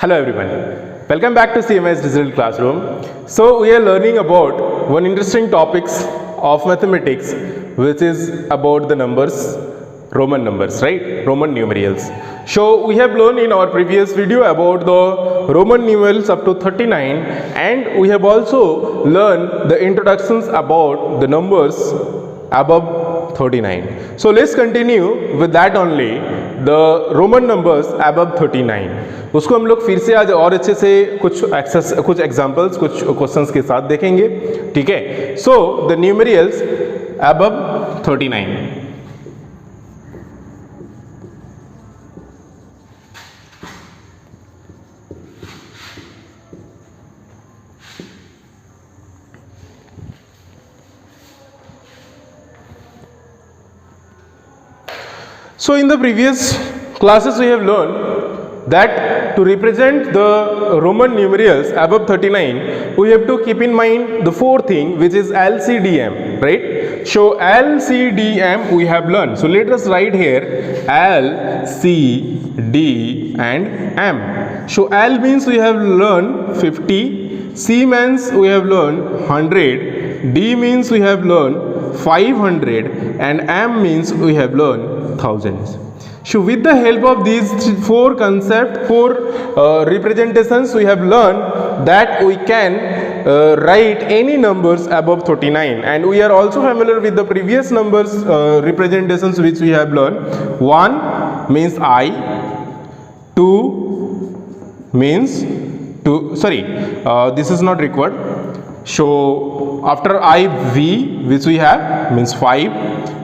Hello everyone, welcome back to CMS Digital Classroom. So we are learning about one interesting topics of mathematics, which is about the numbers, Roman numbers, right? Roman numerals. So we have learned in our previous video about the Roman numerals up to 39, and we have also learned the introductions about the numbers above 39. So let's continue with that only, the Roman numbers above 39. उसको हम लोग फिर से आज और अच्छे से कुछ एग्जांपल्स, कुछ क्वेश्चंस के साथ देखेंगे, ठीक है? So the numerals above 39. So in the previous classes we have learned that to represent the Roman numerals above 39, we have to keep in mind the fourth thing, which is LCDM, right? So LCDM we have learned. So let us write here L, C, D and M. So L means we have learned 50, C means we have learned 100, D means we have learned 500 and M means we have learned thousands. So with the help of these four representations, we have learned that we can write any numbers above 39, and we are also familiar with the previous numbers representations which we have learned. 1 means I, 2 means 2, this is not required. So after I, V which we have means 5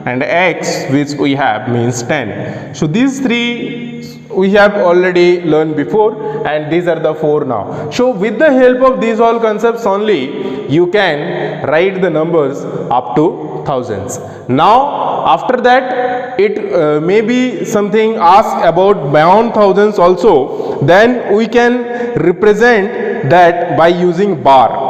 and X which we have means 10. So these three we have already learned before, and these are the four now. So with the help of these all concepts only, you can write the numbers up to thousands. Now after that, it may be something asked about beyond thousands also, then we can represent that by using bar.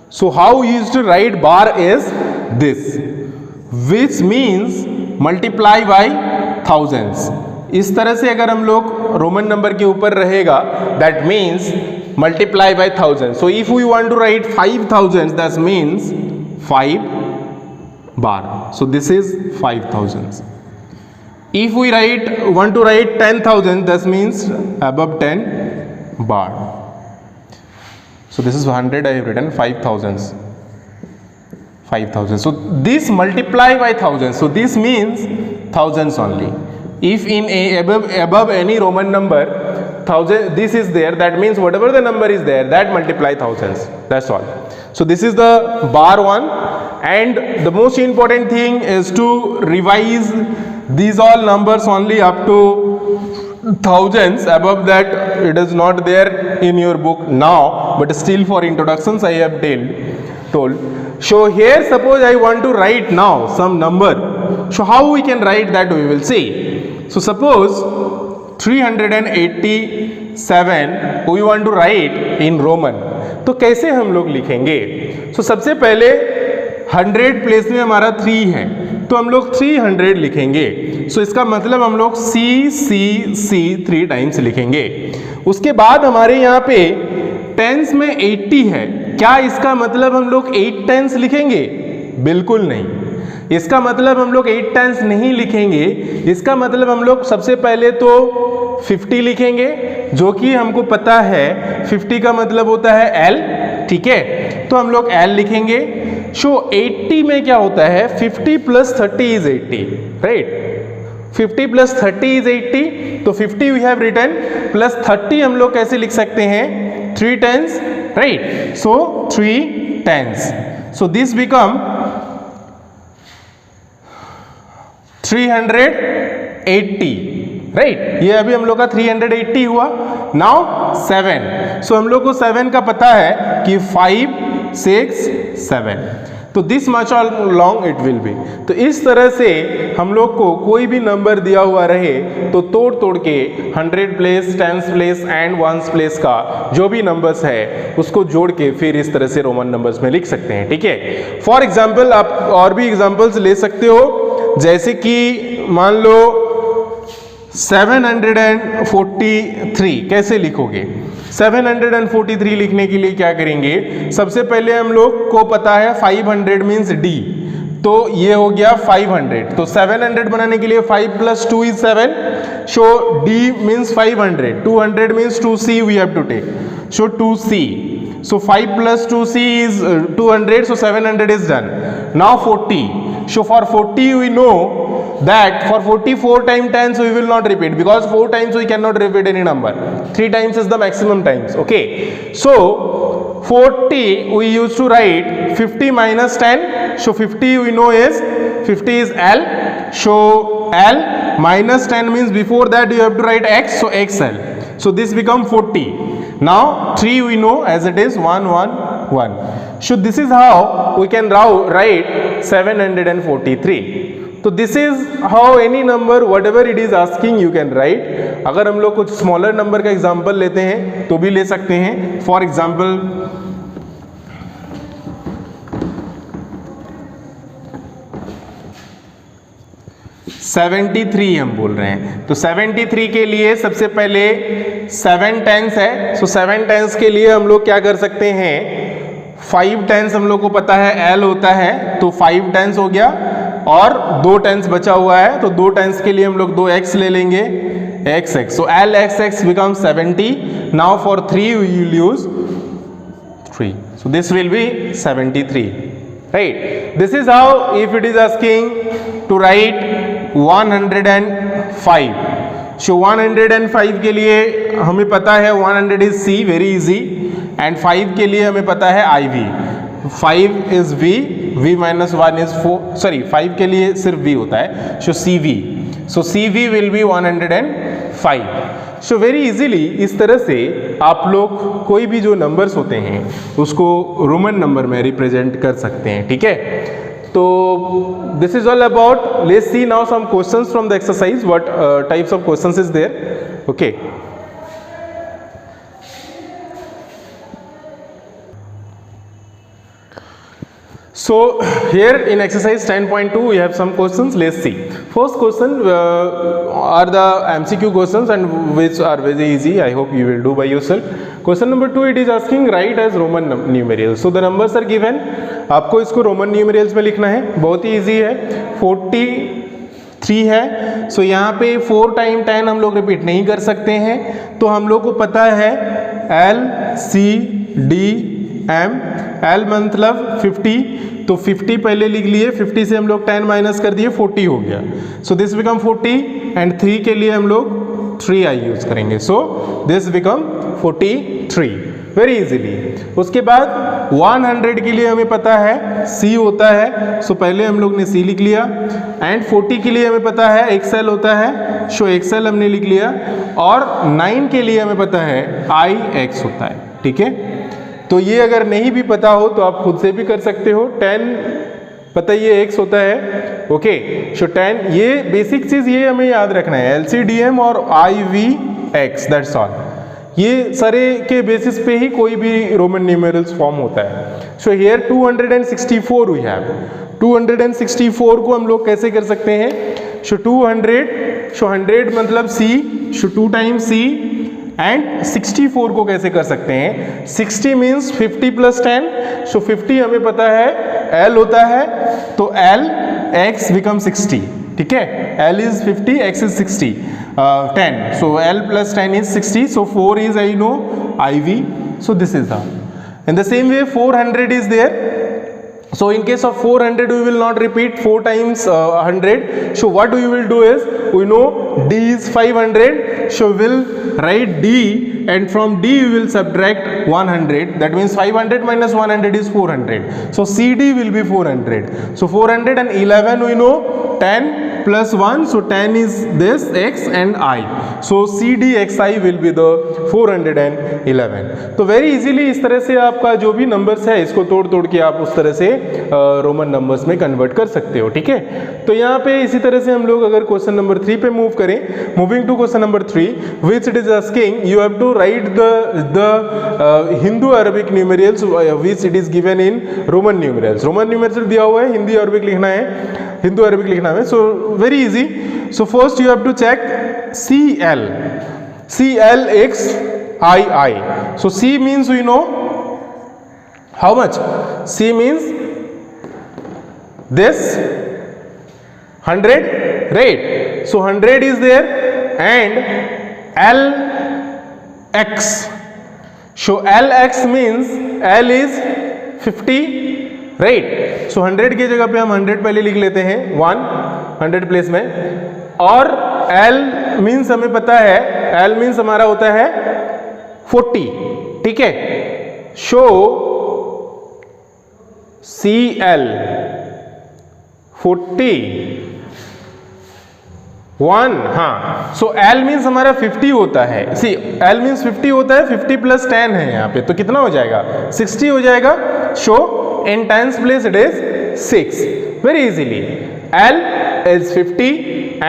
So how we used to write bar is this, which means multiply by thousands. इस तरह से अगर हम लोग Roman number के ऊपर रहेगा, that means multiply by thousands. So if we want to write 5,000, that means 5 bar. So this is 5,000. If we want to write 10,000, that means above 10 bar. So this is 100, I have written 5,000. 5,000. So this multiply by thousands. So this means thousands only. If in above any Roman number, thousand, this is there, that means whatever the number is there, that multiply thousands. That's all. So this is the bar one, and the most important thing is to revise these all numbers only up to thousands. Above that it is not there in your book now, but still for introductions I have told. So here suppose I want to write now some number. So how we can write that, we will see. So suppose 387 we want to write in Roman. तो कैसे हम लोग लिखेंगे? So सबसे पहले 100 place में हमारा 3 है, तो हम लोग 300 लिखेंगे. सो इसका मतलब हम लोग C 3 टाइम्स लिखेंगे. उसके बाद हमारे यहाँ पे टेंस में 80 है. क्या इसका मतलब हम लोग 8 टेंस लिखेंगे? बिल्कुल नहीं. इसका मतलब हम लोग 8 टेंस नहीं लिखेंगे. इसका मतलब हम लोग सबसे पहले तो 50 लिखेंगे, जो कि हमको पता है 50 का मतलब होता है L, ठीक है? तो हम लोग L लिखेंगे. सो 80 में क्या होता है? 50 plus 30 is 80, right? 50 plus 30 is 80. तो 50 वी हैव रिटन, प्लस 30 हम लोग कैसे लिख सकते हैं? 3 tens, right? So 3 tens. So this become 380, right? ये अभी हम लोग का 380 हुआ. नाउ 7. सो हम लोग को 7 का पता है कि 5, 6, 7. तो this much all long it will be. तो इस तरह से हम लोग को कोई भी नंबर दिया हुआ रहे तो तोड़ के 100 प्लेस, 10 प्लेस एंड 1 प्लेस का जो भी नंबर्स है उसको जोड़ के फिर इस तरह से रोमन नंबर्स में लिख सकते हैं, ठीक है? फॉर एग्जाम्पल आप और भी एग्जाम्पल्स ले सकते हो, जैसे कि मान लो 743 कैसे लिखोगे? 743 लिखने के लिए क्या करेंगे? सबसे पहले हम लोग को पता है 500 मीन्स D, तो ये हो गया 500। तो 700 बनाने के लिए 5 + 2 is 7, so D means 500, 200 means 2C we have to take, so 2C, so 5 + 2C is 200, so 700 is done. Now 40, so for 40 we know that for 40 4 times 10, so we will not repeat because 4 times we cannot repeat any number, 3 times is the maximum times. Okay, so 40 we used to write 50 minus 10, so 50 we know is 50 is L, so L minus 10 means before that you have to write X, so XL, so this become 40. Now 3 we know as it is 111, so this is how we can write 743. तो this is how any number what ever it is asking you can write. अगर हम लोग कुछ smaller number का example लेते हैं तो भी ले सकते हैं। फॉर एग्जाम्पल 73 हम बोल रहे हैं, तो 73 के लिए सबसे पहले 7 टेंस है, सो 7 टेंस के लिए हम लोग क्या कर सकते हैं, 5 टेंस हम लोग को पता है L होता है, तो 5 टेंस हो गया और 2 टेंस बचा हुआ है, तो 2 टेंस के लिए हम लोग 2x ले लेंगे, xx, so LXX becomes 70. Now for 3 we will use 3, so this will be 73, right? This is how if it is asking to write 105, so 105 के लिए हमें पता है 100 is C, very easy, and 5 के लिए हमें पता है IV, 5 is V, V minus 1 is 4, sorry 5 के लिए सिर्फ V होता है, so CV, so CV will be 105. so very easily इस तरह से आप लोग कोई भी जो नंबर्स होते हैं उसको रोमन नंबर में रिप्रेजेंट कर सकते हैं, ठीक है। तो this is all about, let's see now some questions from the exercise, what types of questions is there, okay. So here in exercise 10.2 we have some questions, let's see. First question are the MCQ questions and which are very easy, I hope you will do by yourself. Question number 2, it is asking write as Roman numerals. So the numbers are given, आपको इसको Roman न्यूमेरियल्स में लिखना है, बहुत ही easy है। 43 है, सो यहाँ पे 4 टाइम 10 हम लोग रिपीट नहीं कर सकते हैं, तो हम लोग को पता है L C D M, L मतलब 50, तो 50 पहले लिख लिए, 50 से हम लोग 10 माइनस कर दिए, 40 हो गया, सो दिस बिकम 40, एंड 3 के लिए हम लोग 3i यूज करेंगे, सो दिस बिकम 43, वेरी इजीली। उसके बाद 100 के लिए हमें पता है C होता है, सो पहले हम लोग ने C लिख लिया, एंड 40 के लिए हमें पता है XL होता है, सो XL हमने लिख लिया, और 9 के लिए हमें पता है IX होता है, ठीक है। तो ये अगर नहीं भी पता हो तो आप खुद से भी कर सकते हो। 10 पता ये x होता है, ओके, सो 10, ये बेसिक चीज ये हमें याद रखना है, LCDM और IVX, दैट्स ऑल। ये सारे के बेसिस पे ही कोई भी रोमन न्यूमेरल्स फॉर्म होता है। सो हियर 264 वी हैव, 264 को हम लोग कैसे कर सकते हैं, सो 200, सो 100 मतलब C, so 2 times C, and 64 को कैसे कर सकते हैं, 60 मीन्स 50 + 10, सो 50 हमें पता है L होता है, तो L X बिकम 60, ठीक है, L is 50, X is 60, 10, so L + 10 is 60, so 4 is I know IV, so this is how. In the same way 400 is there, so in case of 400 we will not repeat 4 times 100, so what we will do is, we know D is 500, so we'll write D, and from D we will subtract 100, that means 500 minus 100 is 400, so CD will be 400, so 411 we know 10 plus 1, so 10 is this X and I, so CDXI will be the 411. तो very easily इस तरह से आपका जो भी numbers है इसको तोड़ के आप उस तरह से रोमन नंबर्स में कन्वर्ट कर सकते हो, ठीक है। तो यहाँ पे इसी तरह से हम लोग अगर क्वेश्चन नंबर 3 पे मूव करें, moving to question number 3, which it is asking you have to write the Hindu Arabic numerals which it is given in Roman numerals. Roman numerals दिया हुआ है, हिंदी अरबिक लिखना है, हिंदू अरबिक लिखना है, so very easy. So first you have to check CL. CLXII. So C means we know how much? C means this 100, right? So 100 is there and LX. So LX means L is 50, right? So 100 की जगह पे हम 100 पहले लिख लेते हैं 100 place में, और L मीन्स हमें पता है, L मीन्स हमारा होता है 40, ठीक है? शो CL 41, हाँ. सो L मीन्स हमारा 50 होता है. सी L मीन्स 50 होता है, 50 प्लस 10 है यहाँ पे, तो कितना हो जाएगा? 60 हो जाएगा. Show in tens place it is 6. Very easily. L is 50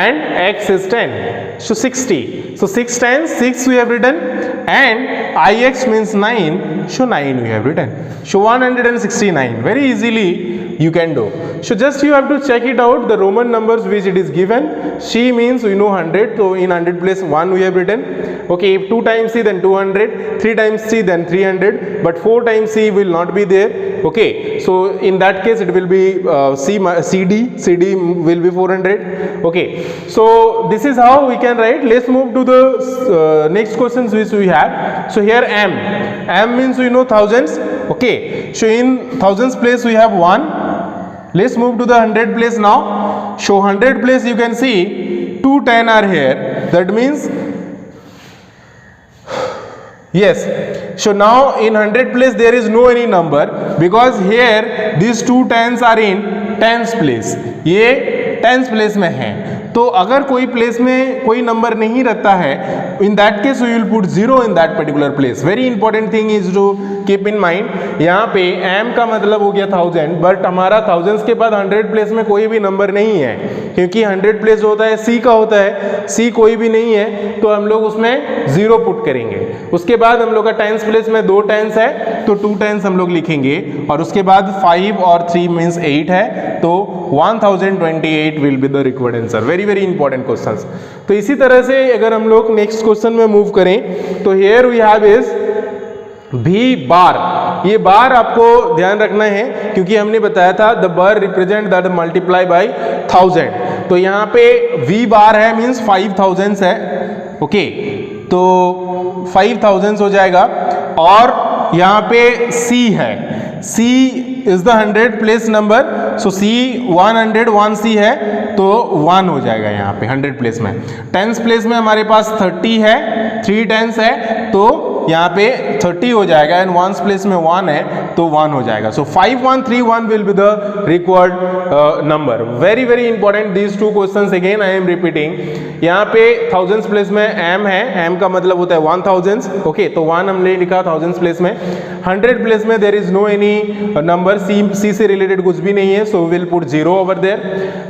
and X is 10. So 60. So 6 times 6 we have written, and IX means 9. So 9 we have written. So 169. Very easily you can do. So just you have to check it out, the Roman numbers which it is given. C means we know 100. So in 100 place 1 we have written. Okay, if 2 times C then 200, 3 times C then 300, but 4 times C will not be there. Okay, so in that case it will be CD will be 400. Okay, so this is how we can write. Let's move to the next questions which we have. So here M means we know thousands. Okay, so in thousands place we have 1. Let's move to the 100 place now. So 100 place you can see 2 10 are here. That means yes. So now in 100 place there is no any number, because here these 2 10s are in tens place. ये tens place में है. तो अगर कोई place में कोई number नहीं रहता है, in that case we will put 0 in that particular place. Very important thing is to keep in mind. यहाँ पे M का मतलब हो गया 1000, बट हमारा थाउजेंड्स के बाद 100 प्लेस में कोई भी नंबर नहीं है, क्योंकि 100 प्लेस जो होता है C का होता है. C कोई भी नहीं है, तो हम लोग उसमें 0 पुट करेंगे. उसके बाद हम लोग का टेंस प्लेस में 2 टेंस है, तो 2 टेंस हम लोग लिखेंगे, और उसके बाद 5 और 3 मीन्स 8 है, तो 1028 will be the required answer. Very very important questions. तो इसी तरह से अगर हम लोग नेक्स्ट क्वेश्चन में मूव करें, तो हियर वी हैव इज भी बार. ये बार आपको ध्यान रखना है, क्योंकि हमने बताया था the bar represent that multiply by 1000. तो यहाँ पे वी बार है मीन्स 5000 है. ओके, तो 5000 हो जाएगा, और यहाँ पे C है. C is the 100 place number. So C 101 C है, तो 1 हो जाएगा यहाँ पे 100 प्लेस में. टेंस प्लेस में हमारे पास 30 है, 3 टेंस है, तो यहाँ पे 30 हो जाएगा, एंड वंस प्लेस में 1 है, तो 1 हो जाएगा. सो 5131 will be the required number. Very very important these 2 questions. Again I am repeating. यहाँ पे थाउजेंड्स प्लेस में M है, M का मतलब होता है 1000. ओके, तो 1 हमने लिखा थाउजेंड्स प्लेस में. 100 प्लेस में there is no any number, C से रिलेटेड कुछ भी नहीं है, so will put 0 over there.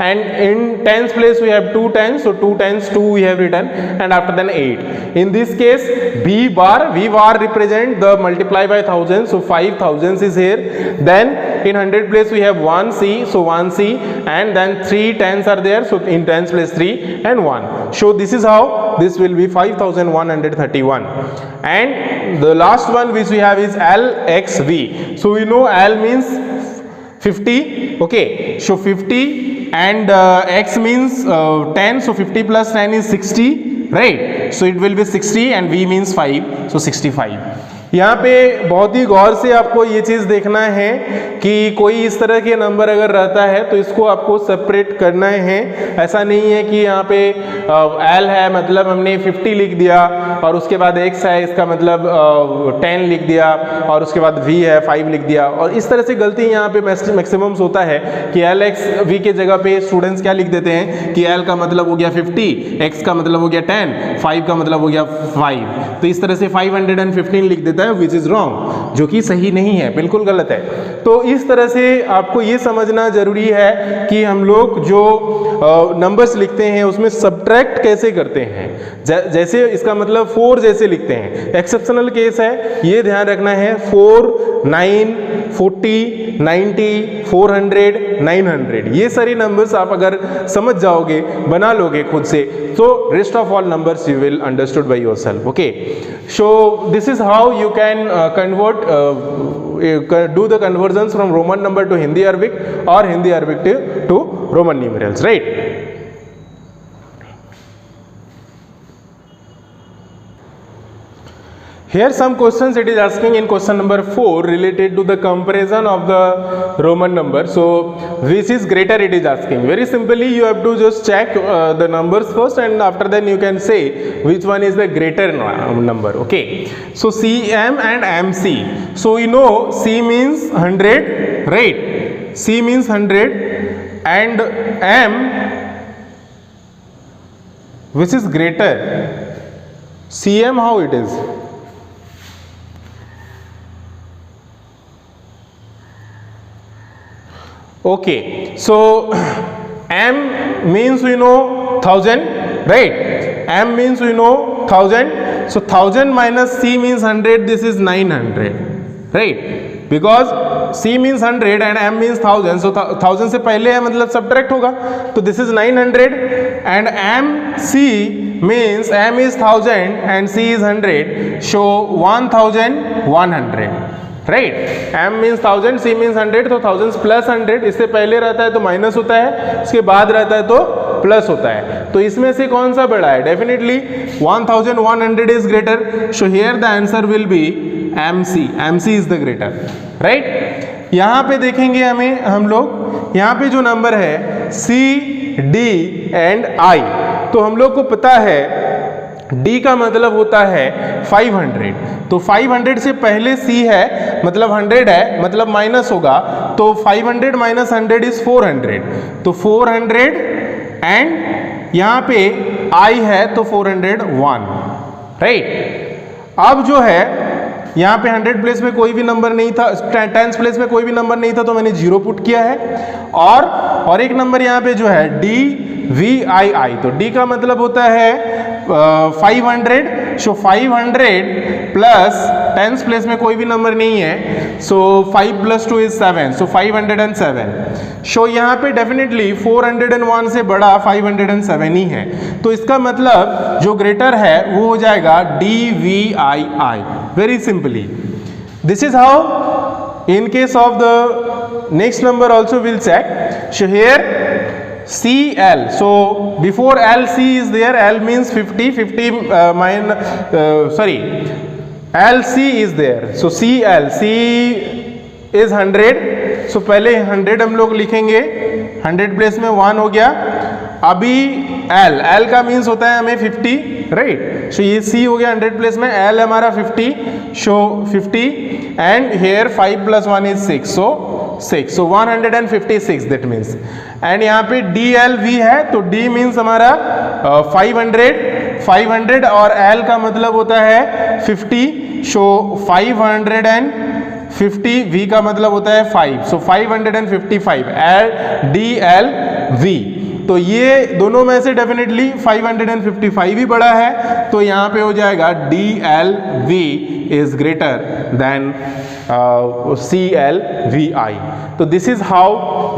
And in tens place we have 2 10s, so 2 10s 2 we have written, and after then 8. In this case V bar represent the multiply by 1000, so 5000 is here. Then in 100 place we have 1C, so 1C, and then 3 10s are there, so in tens place 3 and 1. So this is how this will be 5131. And the last one which we have is LXV. So we know L means 50. Okay, so 50 and X means 10, so 50 plus 10 is 60, right? So it will be 60 and V means 5, so 65. यहाँ पे बहुत ही गौर से आपको ये चीज़ देखना है कि कोई इस तरह के नंबर अगर रहता है तो इसको आपको सेपरेट करना है. ऐसा नहीं है कि यहाँ पे L है मतलब हमने 50 लिख दिया और उसके बाद X है इसका मतलब 10 लिख दिया और उसके बाद V है 5 लिख दिया. और इस तरह से गलती यहाँ पे मैक्सिमम होता है कि LX V के जगह पे स्टूडेंट्स क्या लिख देते हैं कि L का मतलब हो गया 50, X का मतलब हो गया 10, 5 का मतलब हो गया 5. तो इस तरह से 515 लिख देते विच इज रॉन्ग, जो कि सही नहीं है, बिल्कुल गलत है. तो इस तरह से आपको ये समझना जरूरी है कि हम लोग जो नंबर्स लिखते हैं उसमें सब्ट्रैक्ट कैसे करते हैं. जैसे इसका मतलब 4 जैसे लिखते हैं, एक्सेप्शनल केस है, ये ध्यान रखना है. 4 9, 40, 90, 400, 900 ये सारी नंबर्स आप अगर समझ जाओगे, बना लोगे खुद से, तो rest of all numbers you will understood by yourself. Okay, so this is how you can do the conversions from Roman number to Hindi Arabic or Hindi Arabic to Roman numerals, right? Here some questions it is asking in question number 4 related to the comparison of the Roman number. So which is greater it is asking. Very simply you have to just check the numbers first, and after then you can say which one is the greater number. Okay. So CM and MC. So you know C means 100, right? C means 100, and M which is greater. CM how it is? Okay, so M means we know 1000, right? M means we know 1000. So 1000 minus C means 100. This is 900, right? Because C means 100 and M means 1000. So 1000 से पहले है मतलब subtract होगा. तो this is 900 and MC means M is 1000 and C is 100. So 1100. Right, M means 1000, C means 100, तो 1000 plus 100, इससे पहले रहता है तो माइनस होता है, इसके बाद रहता है तो प्लस होता है. तो इसमें से कौन सा बड़ा है? Definitely 1100 is greater. So here the answer will be MC. MC is the greater, right. यहाँ पे देखेंगे हम लोग यहाँ पे जो नंबर है C, D एंड I, तो हम लोग को पता है D का मतलब होता है 500. तो 500 से पहले C है मतलब 100 है, मतलब माइनस होगा, तो 500 माइनस 100 इज 400. तो 400 एंड यहाँ पे I है तो 401, राइट. अब जो है यहाँ पे 100 प्लेस में कोई भी नंबर नहीं था, 10 प्लेस में कोई भी नंबर नहीं था, तो मैंने 0 पुट किया है. और एक नंबर यहाँ पे जो है DVII, तो D का मतलब होता है 500. सो 500 प्लस 10 प्लेस में कोई भी नंबर नहीं है, सो 5 प्लस 2 इज 7, सो 507. सो यहाँ पे डेफिनेटली 401 से बड़ा 507 ही है, तो इसका मतलब जो ग्रेटर है वो हो जाएगा DVII. Very simply this is how in case of the next number also will check. So here CL, so before LC is there, L means 50, LC is there, so CL, C is 100. so पहले 100 हम लोग लिखेंगे, 100 place में 1 हो गया. अभी L का means होता है हमें 50, राइट. सो ये C हो गया 100 प्लेस में, L हमारा 50, so 50 and here 5 plus 1 is 6, so 6, so 156 that means. एंड यहाँ पे DLV है, तो D मीन्स हमारा 500 और L का मतलब होता है 50, सो 550, V का मतलब होता है 5, सो 555 DLV. तो ये दोनों में से डेफिनेटली 555 ही बड़ा है, तो यहाँ पे हो जाएगा DLV is greater than CLVI. So this is how,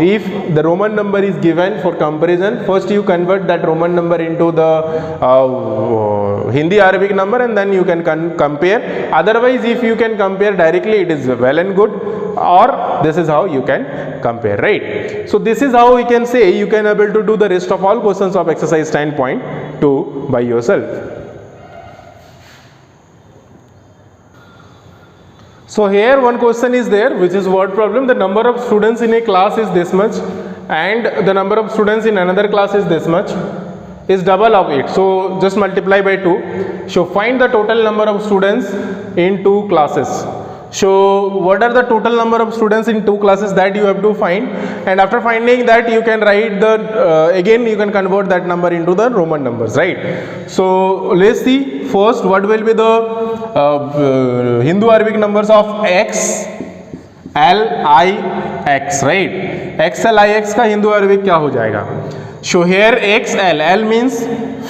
if the Roman number is given for comparison, first you convert that Roman number into the Hindi Arabic number and then you can compare. Otherwise if you can compare directly, it is well and good, or this is how you can compare, right. So this is how we can say you can able to do the rest of all questions of exercise 10.2 by yourself. So here one question is there, which is word problem. The number of students in a class is this much and the number of students in another class is this much, is double of it. So just multiply by 2. So find the total number of students in 2 classes. So what are the total number of students in 2 classes that you have to find, and after finding that you can write the again you can convert that number into the Roman numbers, right. So let's see first what will be the Hindu Arabic numbers of X, L, I, X, right. X, L, I, X का Hindu Arabic क्या हो जाएगा? So here X, L means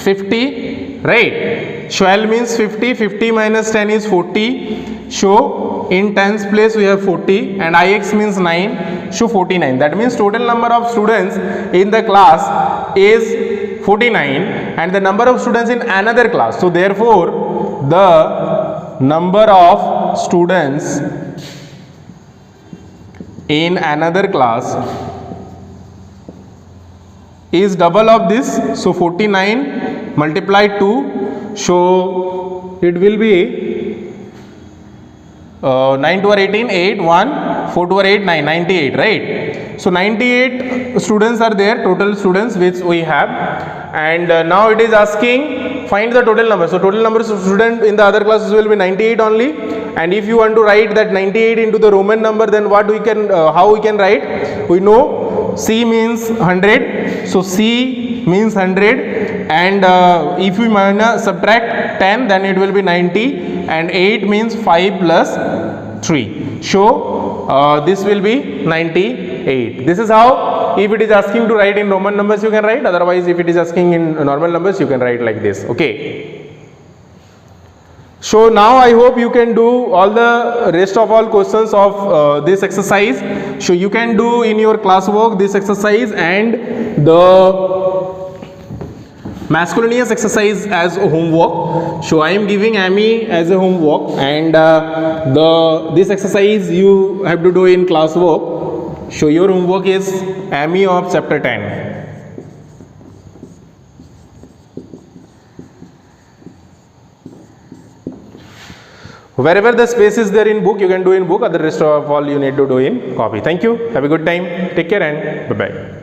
50, right. So L means 50, 50 minus 10 is 40. So in tens place we have 40 and ix means 9, so 49. That means total number of students in the class is 49 and the number of students in another class. So therefore the number of students in another class is double of this. So 49 multiplied 2, so it will be 9 to 18, 8, 1, 4 to 8, 9, 98, right? So 98 students are there, total students which we have, and now it is asking find the total number. So total number of students in the other classes will be 98 only, and if you want to write that 98 into the Roman number, then what we can how we can write? We know C means 100, so C means 100, and if we subtract 10, then it will be 90, and 8 means 5 plus 3, so this will be 98. This is how, if it is asking to write in Roman numbers you can write, otherwise if it is asking in normal numbers you can write like this. Okay, so now I hope you can do all the rest of all questions of this exercise. So you can do in your classwork this exercise and the masculinous exercise as a homework. So I am giving Amy as a homework, and this exercise you have to do in classwork. So your homework is Amy of chapter 10. Wherever the space is there in book, you can do in book, other rest of all you need to do in copy. Thank you. Have a good time. Take care and bye-bye.